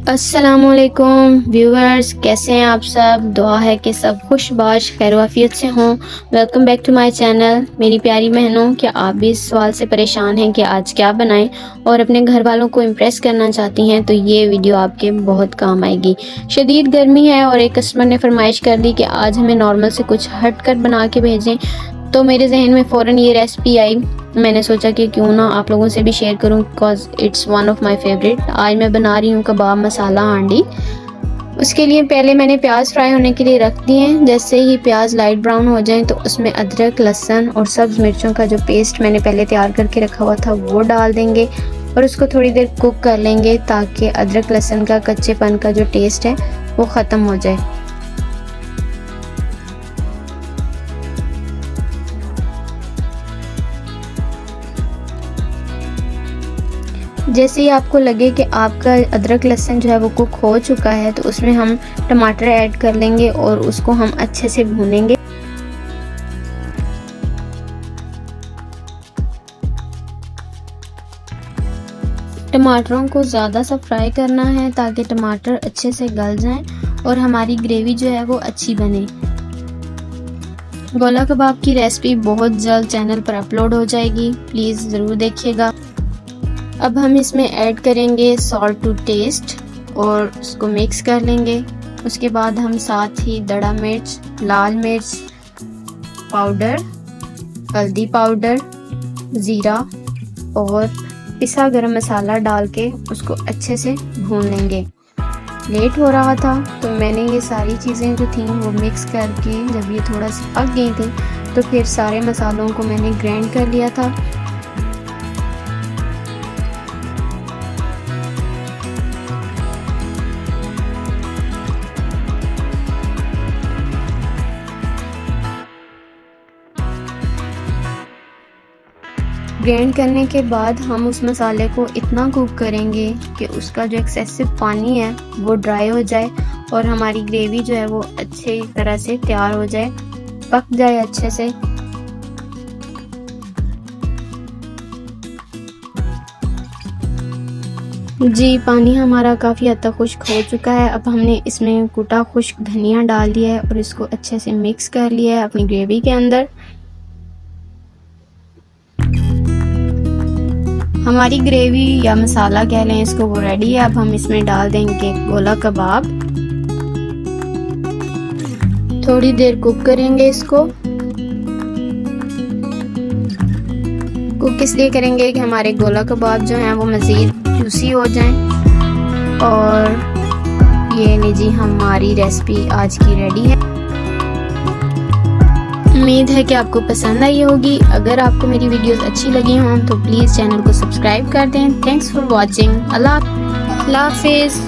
अस्सलामुअलैकुम व्यूअर्स, कैसे हैं आप सब। दुआ है कि सब खुशबाश खैरवाफियत से हों। Welcome back to my channel. मेरी प्यारी बहनों, क्या आप भी इस सवाल से परेशान हैं कि आज क्या बनाएं और अपने घर वालों को इम्प्रेस करना चाहती हैं, तो ये वीडियो आपके बहुत काम आएगी। शदीद गर्मी है और एक कस्टमर ने फरमाइश कर दी कि आज हमें नॉर्मल से कुछ हट कर बना के भेजें, तो मेरे जहन में फ़ौरन ये रेसिपी आई। मैंने सोचा कि क्यों ना आप लोगों से भी शेयर करूं, because it's one of my favourite. आज मैं बना रही हूं कबाब मसाला हांडी। उसके लिए पहले मैंने प्याज फ्राई होने के लिए रख दिए हैं। जैसे ही प्याज लाइट ब्राउन हो जाएं तो उसमें अदरक, लहसुन और सब्ज़ मिर्चों का जो पेस्ट मैंने पहले तैयार करके रखा हुआ था वो डाल देंगे और उसको थोड़ी देर कुक कर लेंगे ताकि अदरक लहसुन का कच्चेपन का जो टेस्ट है वो ख़त्म हो जाए। जैसे ही आपको लगे कि आपका अदरक लहसुन जो है वो कुक हो चुका है, तो उसमें हम टमाटर ऐड कर लेंगे और उसको हम अच्छे से भूनेंगे। टमाटरों को ज़्यादा सा फ्राई करना है ताकि टमाटर अच्छे से गल जाएं और हमारी ग्रेवी जो है वो अच्छी बने। गोला कबाब की रेसिपी बहुत जल्द चैनल पर अपलोड हो जाएगी, प्लीज़ ज़रूर देखिएगा। अब हम इसमें ऐड करेंगे सॉल्ट टू टेस्ट और उसको मिक्स कर लेंगे। उसके बाद हम साथ ही दड़ा मिर्च, लाल मिर्च पाउडर, हल्दी पाउडर, ज़ीरा और पिसा गरम मसाला डाल के उसको अच्छे से भून लेंगे। लेट हो रहा था तो मैंने ये सारी चीज़ें जो थी वो मिक्स करके, जब ये थोड़ा सा पक गई थी तो फिर सारे मसालों को मैंने ग्राइंड कर लिया था। ग्राइंड करने के बाद हम उस मसाले को इतना कुक करेंगे कि उसका जो एक्सेसिव पानी है वो ड्राई हो जाए और हमारी ग्रेवी जो है वो अच्छी तरह से तैयार हो जाए, पक जाए अच्छे से। जी, पानी हमारा काफ़ी हद तक खुश्क हो चुका है। अब हमने इसमें कुटा खुश्क धनिया डाल दिया है और इसको अच्छे से मिक्स कर लिया है अपनी ग्रेवी के अंदर। हमारी ग्रेवी या मसाला कह लें इसको, वो रेडी है। अब हम इसमें डाल देंगे गोला कबाब। थोड़ी देर कुक करेंगे इसको। कुक इसलिए करेंगे कि हमारे गोला कबाब जो हैं वो मज़ीद जूसी हो जाएं। और ये लीजिए, हमारी रेसिपी आज की रेडी है। उम्मीद है कि आपको पसंद आई होगी। अगर आपको मेरी वीडियोस अच्छी लगी हों तो प्लीज़ चैनल को सब्सक्राइब कर दें। Thanks for watching. अल्लाह हाफिज़।